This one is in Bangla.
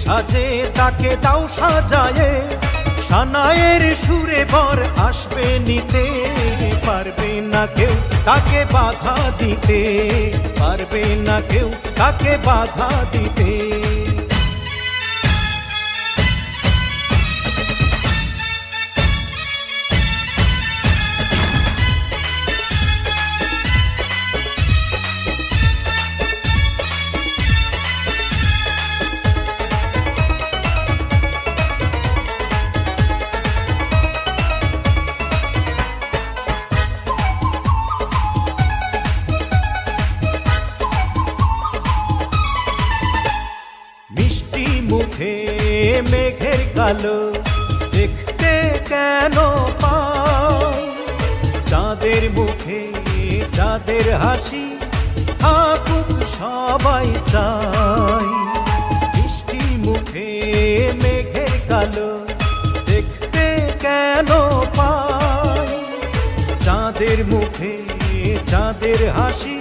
সাজে তাকে দাও সাজায়ে, সানায়ের সুরে বর আসবে নিতে। পারবে না কেউ তাকে বাধা দিতে, পারবে না কেউ তাকে বাধা দিতে। মুখে মেঘের কালো দেখতে কেন পাই, চাঁদের মুখে চাঁদের হাসি থাকুক সবাই চাই। মিষ্টি মুখে মেঘের কালো দেখতে কেন পাই, চাঁদের মুখে চাঁদের হাসি